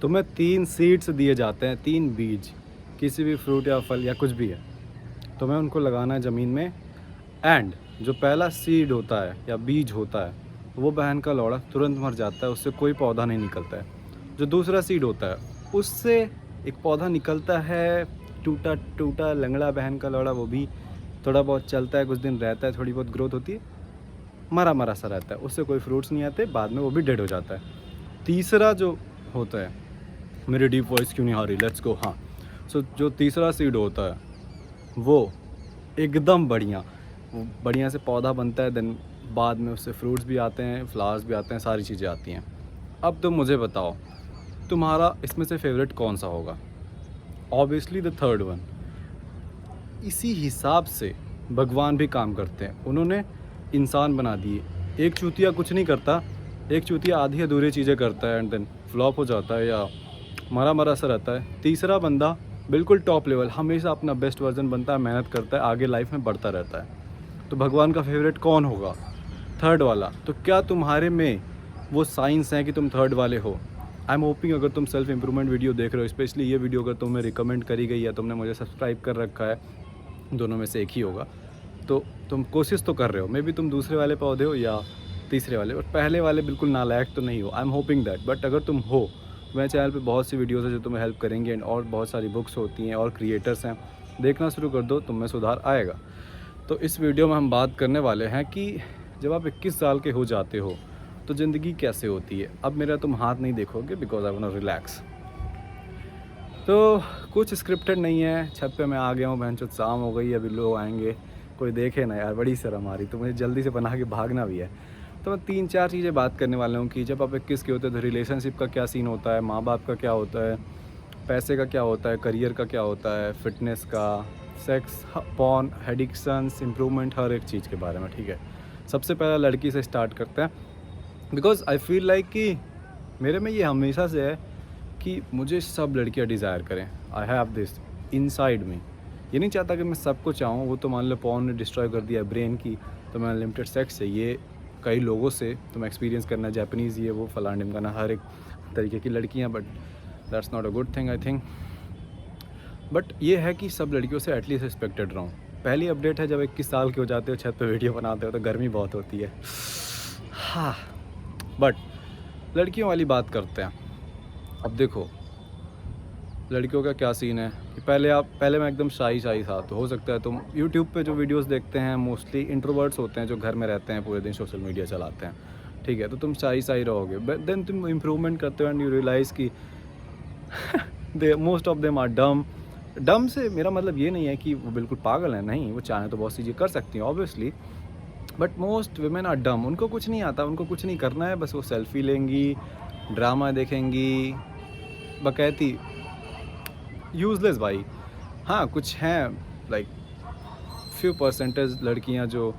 तुम्हें 3 सीड्स दिए जाते हैं, 3 बीज, किसी भी फ्रूट या फल या कुछ भी है, तुम्हें उनको लगाना है ज़मीन में। एंड जो पहला सीड होता है या बीज होता है, वो बहन का लौड़ा तुरंत मर जाता है, उससे कोई पौधा नहीं निकलता है। जो दूसरा सीड होता है, उससे एक पौधा निकलता है, टूटा टूटा लंगड़ा बहन का लौड़ा, वो भी थोड़ा बहुत चलता है, कुछ दिन रहता है, थोड़ी बहुत ग्रोथ होती है, मरा मरा सा रहता है, उससे कोई फ्रूट्स नहीं आते, बाद में वो भी डेड हो जाता है। तीसरा जो होता है, मेरी डीप वॉइस क्यों नहीं आ रही, लेट्स गो। हाँ, सो जो तीसरा सीड होता है वो एकदम बढ़िया, वो बढ़िया से पौधा बनता है, देन बाद में उससे फ्रूट्स भी आते हैं, फ्लावर्स भी आते हैं, सारी चीज़ें आती हैं। अब तुम मुझे बताओ, तुम्हारा इसमें से फेवरेट कौन सा होगा? Obviously the third one. इसी हिसाब से भगवान भी काम करते हैं, उन्होंने इंसान बना दिए। एक चूतिया कुछ नहीं करता, एक चूतिया आधी अधूरी चीज़ें करता है एंड देन फ्लॉप हो जाता है या मरा मरा सा रहता है। तीसरा बंदा बिल्कुल टॉप लेवल, हमेशा अपना बेस्ट वर्जन बनता है, मेहनत करता है, आगे लाइफ में बढ़ता रहता है। तो भगवान का फेवरेट कौन होगा? थर्ड वाला। तो क्या तुम्हारे में वो साइंस है कि तुम थर्ड वाले हो? आई एम होपिंग अगर तुम सेल्फ इम्प्रूवमेंट वीडियो देख रहे हो, स्पेशली ये वीडियो अगर तुम्हें रिकमेंड करी गई या तुमने मुझे सब्सक्राइब कर रखा है, दोनों में से एक ही होगा, तो तुम कोशिश तो कर रहे हो। मे बी तुम दूसरे वाले पौधे हो या तीसरे वाले, बट पहले वाले बिल्कुल नालायक तो नहीं हो। I am hoping that. But अगर तुम हो तो मेरे चैनल पे बहुत सी वीडियोस है जो तुम्हें हेल्प करेंगे एंड और बहुत सारी बुक्स होती हैं और क्रिएटर्स हैं, देखना शुरू कर दो, तुम में सुधार आएगा। तो इस वीडियो में हम बात करने वाले हैं कि जब आप 21 साल के हो जाते हो तो ज़िंदगी कैसे होती है। अब मेरा तुम हाथ नहीं देखोगे because I want to relax. तो कुछ स्क्रिप्टेड नहीं है। छत पे मैं आ गया हूँ, बहनचोद शाम हो गई, अभी लोग आएंगे, कोई देखे ना यार, बड़ी शर्म आ रही, तो मुझे जल्दी से बना के भागना भी है। तो मैं 3-4 चीज़ें बात करने वाला हूँ कि जब आप 21 के होते हैं तो रिलेशनशिप का क्या सीन होता है, माँ बाप का क्या होता है, पैसे का क्या होता है, करियर का क्या होता है, फिटनेस का, सेक्स, पॉर्न, एडिक्शंस, इम्प्रूवमेंट, हर एक चीज़ के बारे में। ठीक है, सबसे पहला लड़की से स्टार्ट करते हैं बिकॉज आई फील लाइक कि मेरे में ये हमेशा से है कि मुझे सब लड़कियां डिज़ायर करें। आई हैव दिस इनसाइड में। ये नहीं चाहता कि मैं सबको चाहूँ, वो तो मान लो पॉर्न ने डिस्ट्रॉय कर दिया ब्रेन की, तो मैं अनलिमिटेड सेक्स चाहिए कई लोगों से, तो मैं एक्सपीरियंस करना, जापानीज़ ये वो फलान ढिमकाना, हर एक तरीके की लड़कियाँ, but that's not a good thing I think. But ये है कि सब लड़कियों से एटलीस्ट रिस्पेक्टेड रहूँ। पहली अपडेट है, जब 21 साल के हो जाते हो, छत पे वीडियो बनाते हो तो गर्मी बहुत होती है। हाँ, बट लड़कियों वाली बात करते हैं। अब देखो लड़कियों का क्या सीन है कि पहले मैं एकदम शाई था, तो हो सकता है तुम यूट्यूब पे जो वीडियोस देखते हैं मोस्टली इंट्रोवर्ट्स होते हैं जो घर में रहते हैं, पूरे दिन सोशल मीडिया चलाते हैं, ठीक है, तो तुम शाई रहोगे, बट देन तुम इम्प्रूवमेंट करते हो एंड यू रियलाइज़ कि they most of them are dumb. Dumb से मेरा मतलब ये नहीं है कि वो बिल्कुल पागल है, नहीं, वो चाहें तो बहुत सी चीज़ें कर सकती हैं obviously, but most women are dumb. उनको कुछ नहीं आता, उनको कुछ नहीं करना है, बस वो सेल्फी लेंगी, ड्रामा देखेंगी, बकैती, यूज़लेस भाई। हाँ, कुछ हैं लाइक फ्यू परसेंटेज लड़कियां जो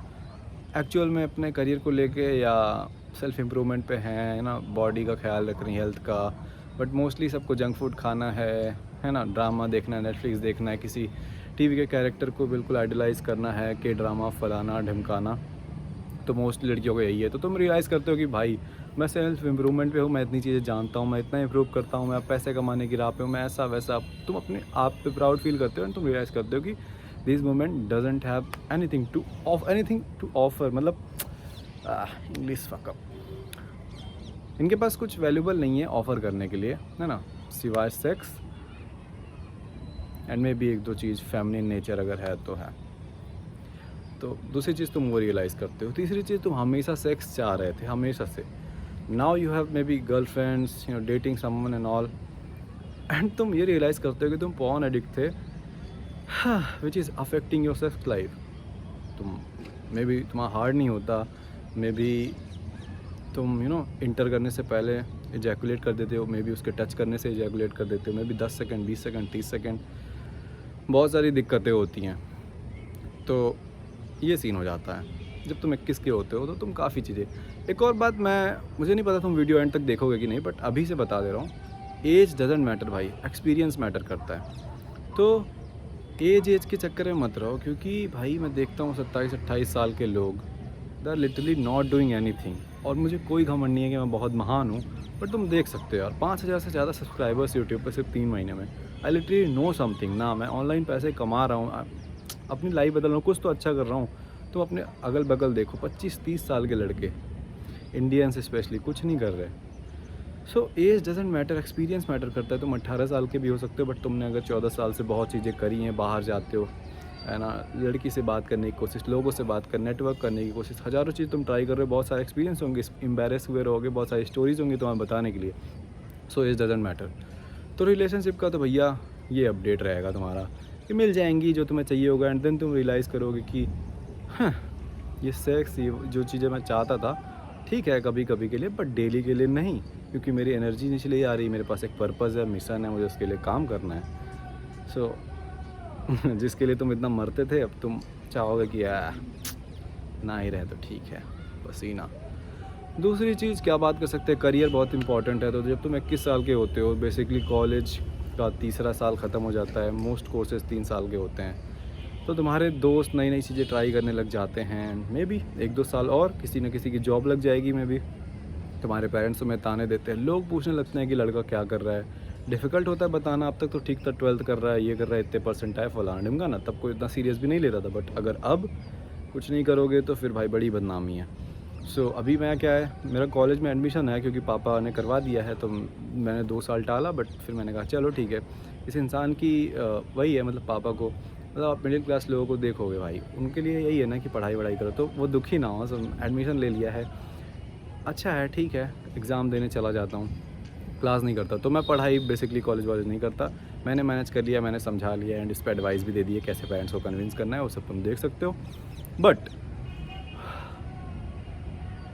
एक्चुअल में अपने करियर को लेके या सेल्फ इम्प्रूवमेंट पे हैं, है ना, बॉडी का ख्याल रख रही हैं, हेल्थ का, बट मोस्टली सबको जंक फूड खाना है ना, ड्रामा देखना है, नेटफ्लिक्स देखना है, किसी टीवी के कैरेक्टर को बिल्कुल आइडलाइज़ करना है, के ड्रामा फलाना ढमकाना, तो मोस्टली लड़कियों को यही है। तो तुम रियलाइज़ करते हो कि भाई मैं सेल्फ इम्प्रूवमेंट पे हूँ, मैं इतनी चीज़ें जानता हूँ, मैं इतना इम्प्रूव करता हूँ, मैं पैसे कमाने की राह पे हूँ, मैं ऐसा वैसा, तुम अपने आप पे प्राउड फील करते हो एंड तुम रियलाइज़ करते हो कि this moment doesn't have anything to offer, मतलब इंग्लिश फकअप, इनके पास कुछ वैल्यूबल नहीं है ऑफ़र करने के लिए, है ना, सिवाय सेक्स एंड में भी एक दो चीज़ फेमिनिन नेचर अगर है तो है। तो दूसरी चीज़ तुम वो रियलाइज़ करते हो। तीसरी चीज़, तुम हमेशा सेक्स चाह रहे थे हमेशा से, now you have may be girlfriends, you know, dating someone and all, and तुम ये रियलाइज़ करते हो कि तुम पॉर्न एडिक्ट थे, which is affecting your sex life. तुम मे बी तुम्हारा हार्ड नहीं होता, मे बी तुम इंटर करने से पहले इजैकुलेट कर देते हो, मे बी उसके टच करने से इजैकुलेट कर देते हो, may be 10 second 20 second 30 second, बहुत सारी दिक्कतें होती हैं। तो ये सीन हो जाता है जब तुम 21 के होते हो, तो तुम काफ़ी चीज़ें। एक और बात, मुझे नहीं पता तुम वीडियो एंड तक देखोगे कि नहीं, बट अभी से बता दे रहा हूँ, एज डजेंट मैटर भाई, एक्सपीरियंस मैटर करता है। तो एज के चक्कर में मत रहो, क्योंकि भाई मैं देखता हूँ 27-28 साल के लोग they are literally not doing anything. और मुझे कोई घमंड नहीं है कि मैं बहुत महान हूँ, बट तुम देख सकते हो यार 5,000 से ज़्यादा सब्सक्राइबर्स यूट्यूब पे सिर्फ 3 महीने में। आई लिटरली नो समथिंग ना, मैं ऑनलाइन पैसे कमा रहा हूँ, अपनी लाइफ बदल रहा हूँ, कुछ तो अच्छा कर रहा हूँ। तुम अपने अगल बगल देखो 25-30 साल के लड़के, इंडियंस स्पेशली, कुछ नहीं कर रहे। So age doesn't matter, experience matter करता है। तुम 18 साल के भी हो सकते हो, बट तुमने अगर 14 साल से बहुत चीज़ें करी हैं, बाहर जाते हो, है ना, लड़की से बात करने की कोशिश, लोगों से बात कर, नेटवर्क करने की कोशिश, हज़ारों चीज़ तुम ट्राई कर रहे हो, बहुत सारे एक्सपीरियंस होंगे, एम्बेरस हुए रहोगे, बहुत सारी स्टोरीज होंगी तुम्हें बताने के लिए। So age doesn't matter. तो रिलेशनशिप का तो भैया ये अपडेट रहेगा तुम्हारा कि मिल जाएंगी जो तुम्हें चाहिए होगा, एंड देन तुम रियलाइज़ करोगे कि हाँ, ये सेक्स, ये जो चीज़ें मैं चाहता था ठीक है कभी कभी के लिए, बट डेली के लिए नहीं, क्योंकि मेरी एनर्जी इसलिए आ रही, मेरे पास एक पर्पज़ है, मिशन है, मुझे उसके लिए काम करना है। सो जिसके लिए तुम इतना मरते थे, अब तुम चाहोगे कि ना ही रहे तो ठीक है, पसीना। दूसरी चीज़ क्या बात कर सकते हैं, करियर बहुत इंपॉर्टेंट है। तो जब तुम 21 साल के होते हो, बेसिकली कॉलेज का तीसरा साल ख़त्म हो जाता है, मोस्ट कोर्सेज 3 साल के होते हैं, तो तुम्हारे दोस्त नई नई चीज़ें ट्राई करने लग जाते हैं। मे बी 1-2 साल और किसी न किसी की जॉब लग जाएगी, मे बी तुम्हारे पेरेंट्स तुम्हें ताने देते हैं, लोग पूछने लगते हैं कि लड़का क्या कर रहा है। डिफ़िकल्ट होता है बताना, अब तक तो ठीक था, 12th कर रहा है, ये कर रहा है, इतने परसेंट आए, फलाना ढिमका ना, तब कोई इतना सीरियस भी नहीं लेता था। बट अगर अब कुछ नहीं करोगे तो फिर भाई बड़ी बदनामी है। सो अभी मैं क्या है, मेरा कॉलेज में एडमिशन है क्योंकि पापा ने करवा दिया है, तो मैंने 2 साल टाला, बट फिर मैंने कहा चलो ठीक है। इस इंसान की वही है, मतलब पापा को, मतलब आप मिडिल क्लास लोगों को देखोगे भाई, उनके लिए यही है ना कि पढ़ाई वढ़ाई करो, तो वो दुखी ना हो। सो एडमिशन ले लिया है, अच्छा है, ठीक है, एग्ज़ाम देने चला जाता हूँ, क्लास नहीं करता, तो मैं पढ़ाई बेसिकली कॉलेज वॉलेज नहीं करता। मैंने मैनेज कर लिया, मैंने समझा लिया, एंड इस पर एडवाइस भी दे दी है कैसे पेरेंट्स को कन्विंस करना है, वो सब तुम देख सकते हो। बट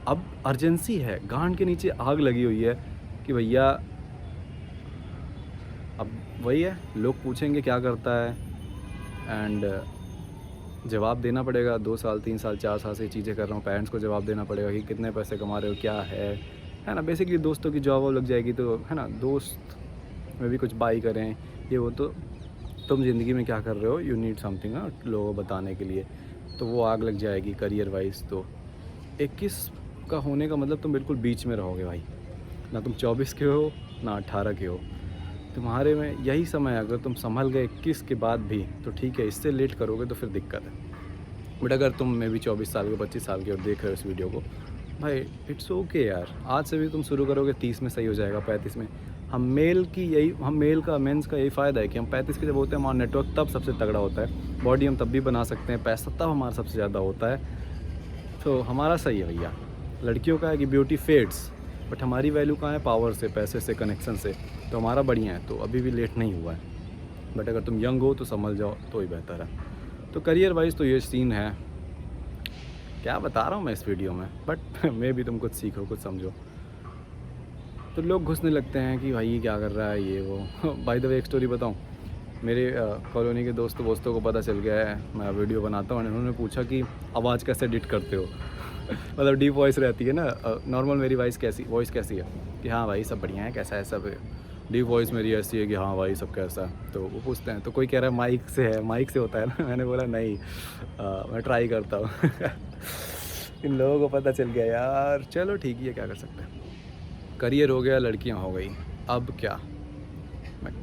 अब अर्जेंसी है, गांड के नीचे आग लगी हुई है कि भैया अब वही है, लोग पूछेंगे क्या करता है, एंड जवाब देना पड़ेगा। 2 साल 3 साल 4 साल से चीज़ें कर रहा हूँ, पेरेंट्स को जवाब देना पड़ेगा कि कितने पैसे कमा रहे हो, क्या है ना। बेसिकली दोस्तों की जॉब लग जाएगी, तो है ना, दोस्त में भी कुछ बाई करें, ये वो, तो तुम ज़िंदगी में क्या कर रहे हो, यू नीड समथिंग ना लोगों को बताने के लिए, तो वो आग लग जाएगी करियर वाइज। तो 21 का होने का मतलब तुम बिल्कुल बीच में रहोगे भाई, ना तुम 24 के हो ना 18 के हो, तुम्हारे में यही समय है। अगर तुम संभल गए 21 के बाद भी तो ठीक है, इससे लेट करोगे तो फिर दिक्कत है। बट अगर तुम में भी 24 साल के 25 साल के और देख रहे हो इस वीडियो को, भाई इट्स ओके यार, आज से भी तुम शुरू करोगे 30 में सही हो जाएगा, 35 में। हम मेल का मेंस का यही फ़ायदा है कि हम 35 के जब होते हैं, हमारा नेटवर्क तब सबसे तगड़ा होता है, बॉडी हम तब भी बना सकते हैं, पैसा तब हमारा सबसे ज़्यादा होता है। तो हमारा सही है भैया। लड़कियों का है कि ब्यूटी फेड्स, बट हमारी वैल्यू कहाँ है, पावर से, पैसे से, कनेक्शन से। तो हमारा बढ़िया है, तो अभी भी लेट नहीं हुआ है। बट अगर तुम यंग हो तो संभल जाओ तो ही बेहतर है। तो करियर वाइज तो ये सीन है, क्या बता रहा हूँ मैं इस वीडियो में, बट मैं भी तुम कुछ सीखो, कुछ समझो। तो लोग घुसने लगते हैं कि भाई ये क्या कर रहा है, ये वो। बाय द वे एक स्टोरी बताऊँ, मेरे कॉलोनी के दोस्तों को पता चल गया है मैं वीडियो बनाता हूँ, उन्होंने पूछा कि आवाज़ कैसे एडिट करते हो। मतलब डीप वॉइस रहती है ना, नॉर्मल मेरी वॉइस कैसी है कि हाँ भाई सब बढ़िया है, कैसा है सब। डीप वॉइस मेरी ऐसी है कि हाँ भाई सब कैसा है। तो वो पूछते हैं, तो कोई कह रहा है माइक से है, माइक से होता है ना। मैंने बोला नहीं, मैं ट्राई करता हूँ। इन लोगों को पता चल गया यार, चलो ठीक ही है, क्या कर सकते हैं। करियर हो गया, लड़कियाँ हो गई, अब क्या।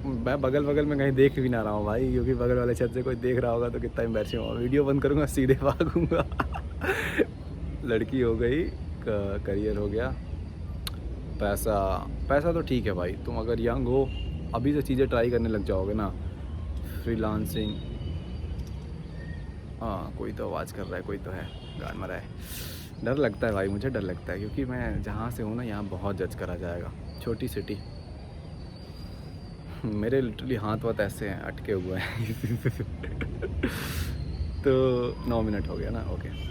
मैं बगल में कहीं देख भी ना रहा हूँ भाई, क्योंकि बगल वाले छत से कोई देख रहा होगा तो कितना एम्बैरसिंग होगा, वीडियो बंद करूँगा सीधे भागूंगा। लड़की हो गई, करियर हो गया, पैसा तो ठीक है भाई। तुम अगर यंग हो, अभी से चीज़ें ट्राई करने लग जाओगे ना, फ्रीलांसिंग। हाँ, कोई तो आवाज़ कर रहा है, कोई तो है, गान मरा है। डर लगता है भाई, मुझे डर लगता है, क्योंकि मैं जहाँ से हूँ ना, यहाँ बहुत जज करा जाएगा। छोटी सिटी, मेरे लिटरली हाथ वाथ ऐसे हैं, अटके हुए हैं। तो 9 मिनट हो गया ना, ओके।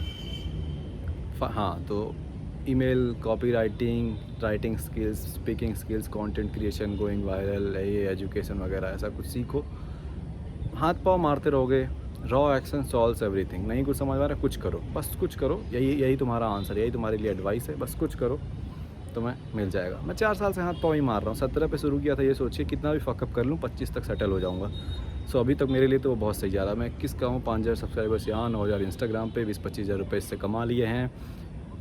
हाँ, तो email, copy writing skills, speaking skills, content creation, going viral, ये एजुकेशन वगैरह, ऐसा कुछ सीखो। हाथ पाँव मारते रहोगे, रॉ एक्शन सॉल्व्स एवरीथिंग। नहीं कुछ समझ आ रहा, कुछ करो, बस कुछ करो, यही तुम्हारा आंसर, यही तुम्हारे लिए एडवाइस है, बस कुछ करो, तुम्हें मिल जाएगा। मैं 4 साल से हाथ पाँव ही मार रहा हूँ, 17 पे शुरू किया था, ये सोचिए कितना भी फकअप कर लूँ 25 तक सेटल हो जाऊँगा। सो अभी तक मेरे लिए तो वो बहुत सही जा रहा है। मैं 21 का हूँ, 5,000 सब्सक्राइबर्स यहाँ, 9,000 इंस्टाग्राम पे, 20-25 हज़ार रुपये इससे कमा लिए हैं,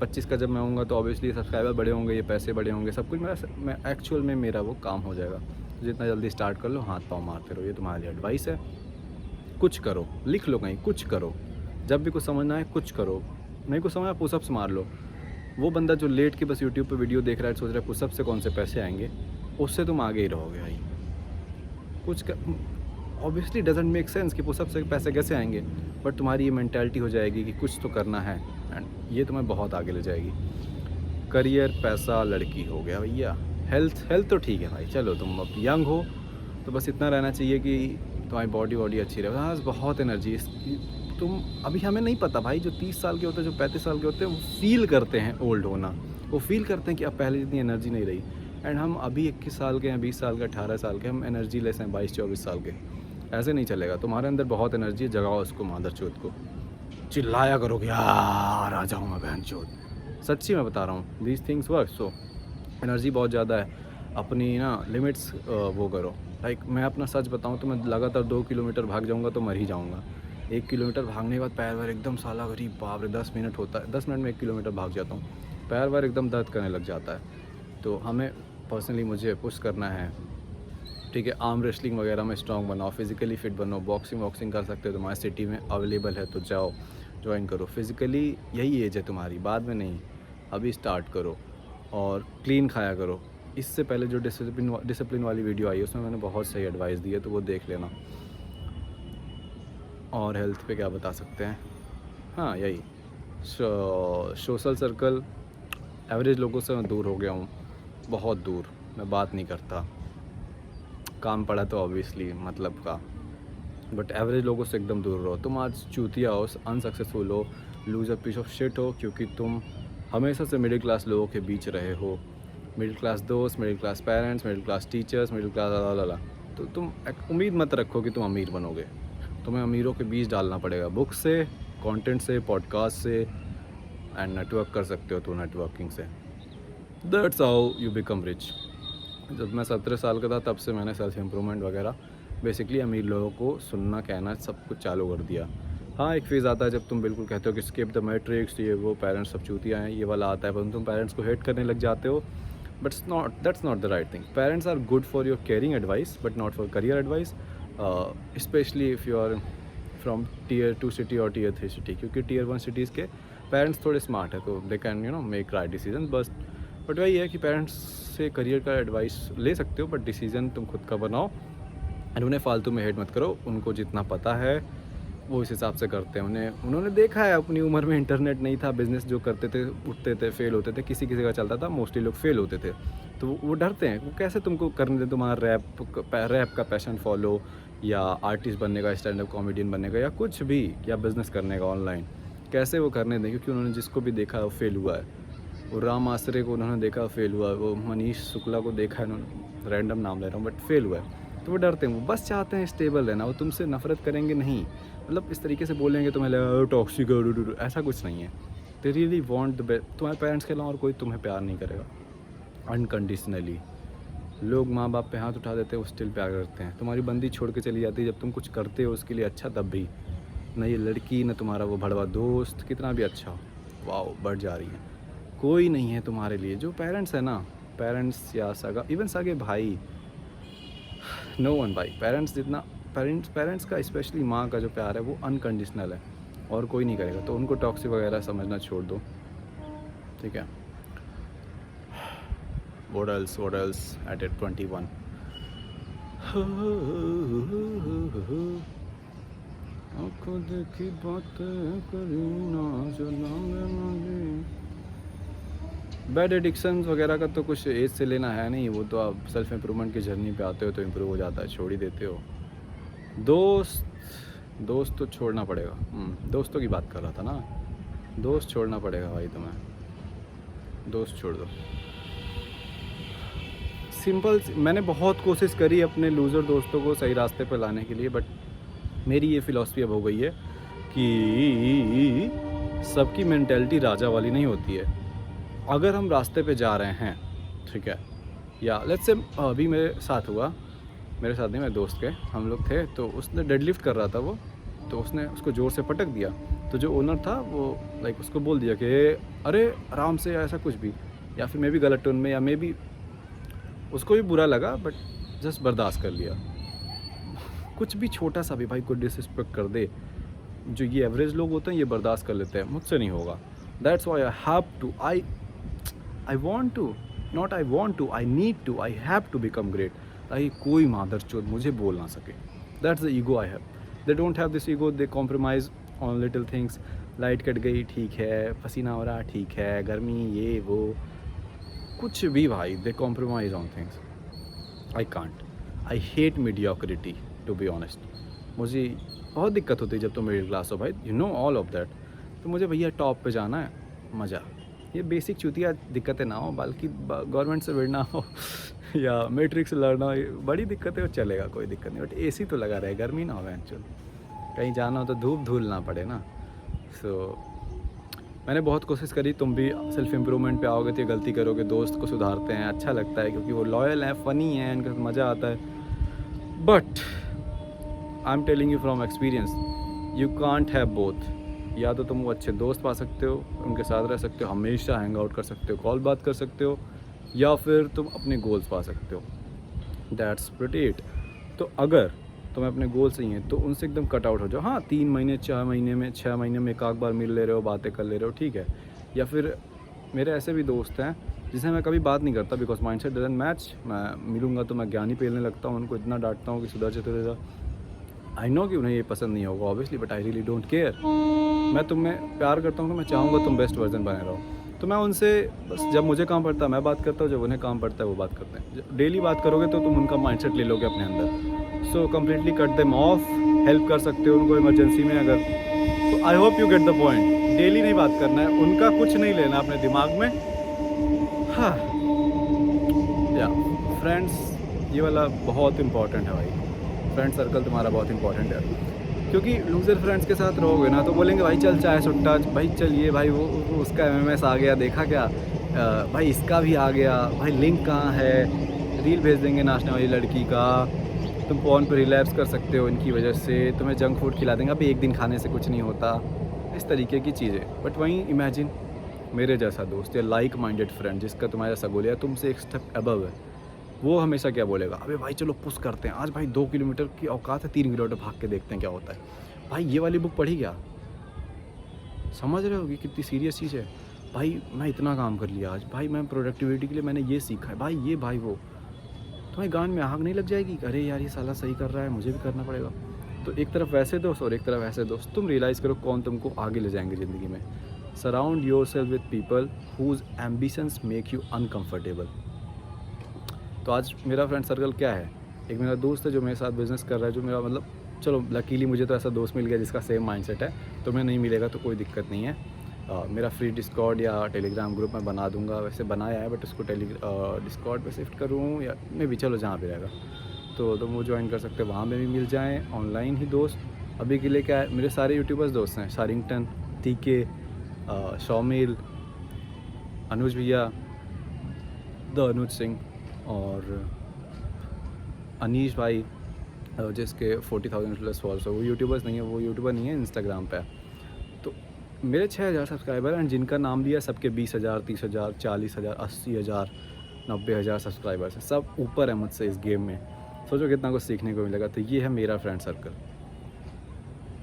25 का जब मैं आऊँगा तो ऑब्वियसली सब्सक्राइबर बड़े होंगे, ये पैसे बड़े होंगे, सब कुछ मैं एक्चुअल में मेरा वो काम हो जाएगा। जितना जल्दी स्टार्ट कर लो, हाथ पाँव मारते रहो, ये तुम्हारे लिए एडवाइस है। कुछ करो, लिख लो कहीं, कुछ करो, जब भी कुछ समझना है कुछ करो, नहीं कुछ समझना पुशअप्स मार लो। वो बंदा जो लेट के बस यूट्यूब पे वीडियो देख रहा है, सोच रहा है पुशअप से कौन से पैसे आएंगे, उससे तुम आगे ही रहोगे भाई। कुछ ऑब्वियसली डजेंट मेक सेंस कि पुशअप से पैसे कैसे आएंगे, बट तुम्हारी ये मेंटालिटी हो जाएगी कि कुछ तो करना है, एंड ये तुम्हें बहुत आगे ले जाएगी। करियर, पैसा, लड़की हो गया भैया, हेल्थ तो ठीक है भाई, चलो तुम अब यंग हो तो बस इतना रहना चाहिए कि तुम्हारी बॉडी अच्छी रहे। हाँ, बहुत एनर्जी इसकी तुम, अभी हमें नहीं पता भाई, जो 30 साल के होते हैं, जो 35 साल के होते हैं, वो फील करते हैं ओल्ड होना, वो फील करते हैं कि अब पहले जितनी एनर्जी नहीं रही। एंड हम अभी 21 साल के हैं, 20 साल के, 18 साल के, हम एनर्जी लेस हैं 22-24 साल के। ऐसे नहीं चलेगा, तुम्हारे अंदर बहुत एनर्जी है, जगाओ उसको मादरचोद को, चिल्लाया करो कि यार आ जाऊँ मैं बहनचोद। सच्ची मैं बता रहा हूँ, these things work. So energy बहुत ज़्यादा है, अपनी ना लिमिट्स वो करो। लाइक मैं अपना सच बताऊँ तो मैं लगातार 2 किलोमीटर भाग जाऊँगा तो मर ही जाऊँगा। 1 किलोमीटर भागने के बाद पैर वैर एकदम साला गरीब बाप रे, 10 मिनट होता है, 10 मिनट में 1 किलोमीटर भाग जाता हूँ, पैर वैर एकदम दर्द करने लग जाता है। तो हमें पर्सनली मुझे पुश करना है, ठीक है। आर्म रेसलिंग वगैरह में स्ट्रॉन्ग बनाओ, फिज़िकली फ़िट बनो, बॉक्सिंग वॉक्सिंग कर सकते हो, तुम्हारी सिटी में अवेलेबल है तो जाओ ज्वाइन करो। फिज़िकली यही एज है तुम्हारी, बाद में नहीं, अभी स्टार्ट करो। और क्लीन खाया करो। इससे पहले जो डिसिप्लिन वाली वीडियो आई है उसमें मैंने बहुत सही एडवाइस दी है, तो वो देख लेना। और हेल्थ पे क्या बता सकते हैं, हाँ यही सोशल सर्कल, एवरेज लोगों से मैं दूर हो गया हूँ, बहुत दूर, मैं बात नहीं करता। काम पड़ा तो ऑब्वियसली मतलब का, बट एवरेज लोगों से एकदम दूर रहो। तुम आज चूतिया हो, अनसक्सेसफुल हो, लूजर पीस ऑफ शिट हो, क्योंकि तुम हमेशा से मिडिल क्लास लोगों के बीच रहे हो। मिडिल क्लास दोस्त, middle class parents, middle class teachers, middle class ला। तो तुम उम्मीद मत रखो कि तुम अमीर बनोगे, तुम्हें अमीरों के बीच डालना पड़ेगा। बुक से, कंटेंट से, पॉडकास्ट से, एंड नेटवर्क कर सकते हो तो नेटवर्किंग से। That's how you become rich. जब मैं 17 साल का था तब से मैंने सेल्फ इम्प्रूवमेंट वगैरह बेसिकली अमीर लोगों को सुनना, कहना, सब कुछ चालू कर दिया। हाँ, एक फेज़ आता है जब तुम बिल्कुल कहते हो कि स्किप द मैट्रिक्स, ये वो, पेरेंट्स सब चूतियाँ हैं, ये वाला आता है, पर तुम पेरेंट्स को हेट करने लग जाते हो। But that's not the right thing. Parents are good for your caring advice but not for career advice, specially if you are from Tier 2 city और Tier 3 सिटी, क्योंकि Tier 1 सिटीज़ के पेरेंट्स थोड़े स्मार्ट है तो they can make right decision बस। But वही है कि पेरेंट्स से करियर का एडवाइस ले सकते हो, बट डिसीजन तुम खुद का बनाओ, एंड उन्हें फालतू में हेट मत करो। उनको जितना पता है वो इस हिसाब से करते हैं। उन्होंने देखा है, अपनी उम्र में इंटरनेट नहीं था, बिज़नेस जो करते थे उठते थे, फेल होते थे, किसी किसी का चलता था, मोस्टली लोग फेल होते थे। तो वो डरते हैं, वो कैसे तुमको करने दें तुम्हारा रैप का पैशन फॉलो, या आर्टिस्ट बनने का, स्टैंड अप कॉमेडियन बनने का, या कुछ भी, या बिज़नेस करने का ऑनलाइन, कैसे वो करने दें? क्योंकि उन्होंने जिसको भी देखा वो फेल हुआ है। वो राम आसरे को उन्होंने देखा फेल हुआ है, वो मनीष शुक्ला को देखा है, उन्होंने रैंडम नाम ले रहा हूँ, बट फेल हुआ है। तो वो डरते हैं, वो बस चाहते हैं स्टेबल रहना, वो तुमसे नफरत करेंगे नहीं, मतलब इस तरीके से बोलेंगे तुम्हें लगा टॉक्सिक, ऐसा कुछ नहीं है। They really want the best. तुम्हारे पेरेंट्स के अलावा और कोई तुम्हें प्यार नहीं करेगा अनकंडीशनली। लोग माँ बाप पे हाथ उठा देते हैं, वो स्टिल प्यार करते हैं। तुम्हारी बंदी छोड़ के चली जाती है जब तुम कुछ करते हो उसके लिए अच्छा, तब भी न ये लड़की न तुम्हारा वो भड़वा दोस्त कितना भी अच्छा हो, वाओ बढ़ जा रही है, कोई नहीं है तुम्हारे लिए। जो पेरेंट्स है ना, पेरेंट्स या सगा, इवन सगे भाई, नो वन भाई, पेरेंट्स जितना, पेरेंट्स का स्पेशली माँ का जो प्यार है वो अनकंडीशनल है, और कोई नहीं करेगा। तो उनको टॉक्सिक वगैरह समझना छोड़ दो, ठीक है। What else at 21? आँखों देखी बातें करी ना बैड एडिक्शंस वगैरह का तो कुछ एज से लेना है नहीं, वो तो आप सेल्फ इम्प्रूवमेंट की जर्नी पे आते हो तो इम्प्रूव हो जाता है, छोड़ ही देते हो। दोस्त तो छोड़ना पड़ेगा। दोस्तों की बात कर रहा था ना, दोस्त छोड़ना पड़ेगा भाई तुम्हें, दोस्त छोड़ दो। सिंपल, मैंने बहुत कोशिश करी अपने लूज़र दोस्तों को सही रास्ते पर लाने के लिए, बट मेरी ये फ़िलॉसफी अब हो गई है कि सबकी मेंटालिटी राजा वाली नहीं होती है। अगर हम रास्ते पे जा रहे हैं, ठीक है, या लेट्स से अभी मेरे साथ हुआ, मेरे साथ नहीं, मेरे दोस्त के, हम लोग थे, तो उसने डेडलिफ्ट कर रहा था वो, तो उसने उसको ज़ोर से पटक दिया, तो जो ओनर था वो लाइक उसको बोल दिया कि अरे आराम से, ऐसा कुछ भी, या फिर मे भी गलत टोन में, या मे भी उसको भी बुरा लगा, बट जस्ट बर्दाश्त कर लिया। कुछ भी छोटा सा भी भाई कोई डिसरिस्पेक्ट कर दे, जो ये एवरेज लोग होते हैं ये बर्दाश्त कर लेते हैं, मुझसे नहीं होगा। That's why I have to, I want to, not I want to, I need to, I have to become great, ताकि कोई मादरचोद मुझे बोल ना सके। That's the ego I have. They don't have this ego, they compromise on little things. Light cut गई ठीक है, पसीना हो रहा ठीक है, गर्मी ये वो, कुछ भी भाई, they compromise on things. I can't, I hate mediocrity to be honest. मुझे बहुत दिक्कत होती है जब तुम मिडिल क्लास हो भाई, you know all of that. तो मुझे भैया टॉप पे जाना है, मज़ा। ये बेसिक चुतिया दिक्कतें ना हो, बल्कि गवर्नमेंट से भिड़ना हो या मैट्रिक से लड़ना हो, बड़ी दिक्कतें हो चलेगा, कोई दिक्कत नहीं, बट एसी तो लगा रहे, गर्मी ना हो एक्चुअल, कहीं जाना हो तो धूप धूल ना पड़े ना। सो मैंने बहुत कोशिश करी, तुम भी सेल्फ इम्प्रूवमेंट पे आओगे तो ये गलती करोगे, दोस्त को सुधारते हैं, अच्छा लगता है क्योंकि वो लॉयल हैं, फ़नी हैं, इनका मज़ा आता है। But I am telling you from experience, you can't have both. या तो तुम वो अच्छे दोस्त पा सकते हो, उनके साथ रह सकते हो, हमेशा हैंग आउट कर सकते हो, कॉल बात कर सकते हो, या फिर तुम अपने गोल्स पा सकते हो। That's pretty it. तो अगर तुम्हें अपने गोल सही हैं तो उनसे एकदम कट आउट हो जाओ। हाँ, 3 महीने 4 महीने में 6 महीने में एक आध बार मिल ले रहे हो, बातें कर ले रहे हो, ठीक है। या फिर मेरे ऐसे भी दोस्त हैं जिनसे मैं कभी बात नहीं करता, बिकॉज माइंडसेट डजंट मैच। मैं मिलूंगा तो मैं ज्ञान ही पेलने लगता हूँ, उनको इतना डांटता हूँ कि सुधर जा सुधर जा। आई नो कि उन्हें ये पसंद नहीं होगा obviously, but I really don't care. मैं तुम्हें प्यार करता हूँ तो मैं चाहूँगा तुम बेस्ट वर्जन बने रहो। तो मैं उनसे बस जब मुझे काम पड़ता है मैं बात करता हूँ, जब उन्हें काम पड़ता है वो बात करते हैं। डेली बात करोगे तो तुम उनका माइंडसेट ले लोगे अपने अंदर। So completely cut them of. Help कर सकते हो उनको इमरजेंसी में अगर, तो I hope you get the point. Daily नहीं बात करना है, उनका कुछ नहीं लेना अपने दिमाग में। हाँ या फ्रेंड्स, ये वाला बहुत इंपॉर्टेंट है भाई। फ्रेंड सर्कल तुम्हारा बहुत इंपॉर्टेंट है, क्योंकि लूज़र फ्रेंड्स के साथ रहोगे ना तो बोलेंगे भाई चल चाय सुट्टा, भाई चल ये भाई वो उसका एमएमएस आ गया, देखा क्या, भाई इसका भी आ गया, भाई लिंक कहाँ है, रील भेज देंगे नाचने वाली लड़की का, तुम फोन पर रिलैप्स कर सकते हो इनकी वजह से, तुम्हें जंक फूड खिला देंगे, अभी एक दिन खाने से कुछ नहीं होता, इस तरीके की चीज़ें। बट वहीं इमेजिन मेरे जैसा दोस्त या लाइक माइंडेड फ्रेंड जिसका तुम्हारा जैसा गोल है, तुमसे एक स्टेप अबव है, वो हमेशा क्या बोलेगा, अबे भाई चलो पुश करते हैं आज, भाई 2 किलोमीटर की औकात है, 3 किलोमीटर भाग के देखते हैं क्या होता है। भाई ये वाली बुक पढ़ी क्या, समझ रहे हो कि कितनी सीरियस चीज़ है। भाई मैं इतना काम कर लिया आज, भाई मैं प्रोडक्टिविटी के लिए मैंने ये सीखा है, भाई ये भाई वो, तुम्हें गान में आग नहीं लग जाएगी, अरे यार ये साला सही कर रहा है, मुझे भी करना पड़ेगा। तो एक तरफ वैसे दोस्त और एक तरफ ऐसे दोस्त, तुम रियलाइज़ करो कौन तुमको आगे ले जाएंगे ज़िंदगी में। Surround yourself with people whose ambitions make you uncomfortable. तो आज मेरा फ्रेंड सर्कल क्या है, एक मेरा दोस्त है जो मेरे साथ बिज़नेस कर रहा है, जो मेरा मतलब, चलो लकीली मुझे तो ऐसा दोस्त मिल गया जिसका सेम माइंडसेट है, तो मैं नहीं मिलेगा तो कोई दिक्कत नहीं है। मेरा फ्री डिस्कॉर्ड या टेलीग्राम ग्रुप मैं बना दूंगा, वैसे बनाया है बट उसको डिस्कॉर्ड पे शिफ्ट करूँ या मैं भी, चलो जहाँ पे रहेगा तो तुम वो ज्वाइन कर सकते हो, वहाँ पे भी मिल जाएँ ऑनलाइन ही दोस्त। अभी के लिए क्या है, मेरे सारे यूट्यूबर्स दोस्त हैं, शारिंगटन, TK, शौमिल, अनुज भैया, द अनुज सिंह, और अनीश भाई जिसके 40,000 प्लस फॉलोअर्स है, वो यूट्यूबर्स नहीं है, वो यूट्यूबर नहीं है, इंस्टाग्राम पे है। तो मेरे 6,000 सब्सक्राइबर हैं, जिनका नाम दिया सबके 20,000, 30,000, 40,000, 80,000, 90,000 सब्सक्राइबर्स हैं, सब ऊपर है मुझसे इस गेम में। सोचो कितना कुछ सीखने को मिलेगा। तो ये है मेरा friend circle,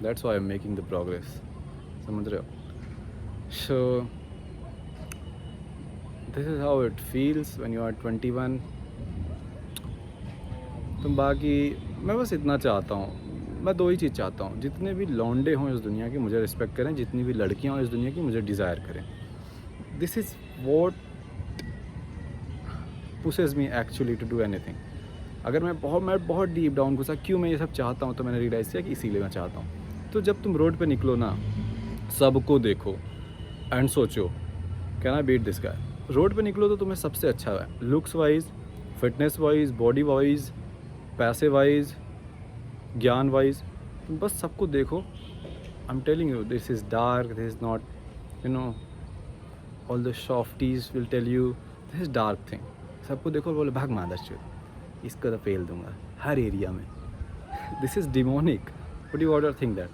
that's why I am making the progress, समझ रहे हो। So this is how it feels when you are 21। तो बाकी मैं बस इतना चाहता हूँ, मैं 2 ही चीज़ चाहता हूँ, जितने भी लौंडे हों इस दुनिया के मुझे रिस्पेक्ट करें, जितनी भी लड़कियाँ हों इस दुनिया की मुझे डिज़ायर करें। This is what pushes me actually to do anything. अगर मैं बहुत डीप डाउन घुसा क्यों मैं ये सब चाहता हूँ, तो मैंने रियलाइज़ किया कि इसीलिए मैं चाहता हूँ। तो जब तुम रोड पे निकलो ना, सबको देखो एंड सोचो can I beat this guy. Road पे निकलो तो तुम्हें सबसे अच्छा है, looks wise, fitness wise, body wise, पैसे वाइज, ज्ञान वाइज, तुम बस सबको देखो। I am telling you this is dark, this is not, you know, all the softies will tell you this is dark thing. सबको देखो और बोले भाग मादरचोद, इसको तो फेल दूंगा हर एरिया में। This is demonic, what you order think that.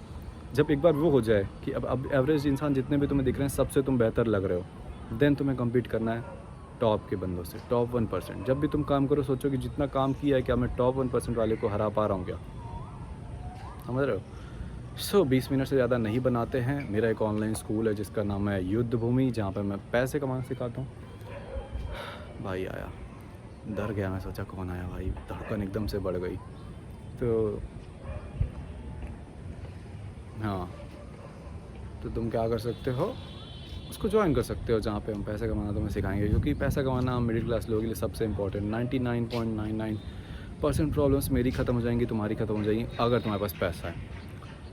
जब एक बार वो हो जाए कि अब एवरेज इंसान जितने भी तुम्हें दिख रहे हैं सबसे तुम बेहतर लग रहे हो, देन तुम्हें कम्पीट करना है टॉप के बंदों से, टॉप 1%। जब भी तुम काम करो सोचो कि जितना काम किया है क्या मैं टॉप 1% वाले को हरा पा रहा हूँ क्या, समझ रहे हो। सो 20 मिनट से ज़्यादा नहीं बनाते हैं। मेरा एक ऑनलाइन स्कूल है जिसका नाम है युद्ध भूमि, जहाँ पर मैं पैसे कमाना सिखाता हूँ। भाई आया, डर गया, मैं सोचा कौन आया भाई, धड़कन एकदम से बढ़ गई। तो हाँ, तो तुम क्या कर सकते हो, उसको ज्वाइन कर सकते हो जहाँ पे हम पैसा कमाना तुम्हें सिखाएंगे, क्योंकि पैसा कमाना मिडिल क्लास लोगों के लिए सबसे इंपॉर्टेंट। 99.99% प्रॉब्लम्स मेरी ख़त्म हो जाएंगी, तुम्हारी ख़त्म हो जाएंगी अगर तुम्हारे पास पैसा है।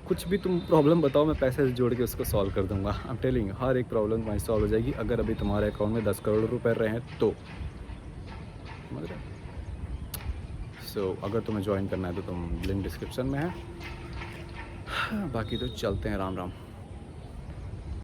कुछ भी तुम प्रॉब्लम बताओ, मैं पैसे से जोड़ के उसको सॉल्व कर दूंगा। आई एम टेलिंग यू, हर एक प्रॉब्लम तुम्हारी सॉल्व हो जाएगी अगर अभी तुम्हारे अकाउंट में 10 करोड़ रुपए रहे हैं तो, समझ रहे। सो अगर तुम्हें ज्वाइन करना है तो तुम लिंक डिस्क्रिप्शन में है। बाकी तो चलते हैं, राम राम।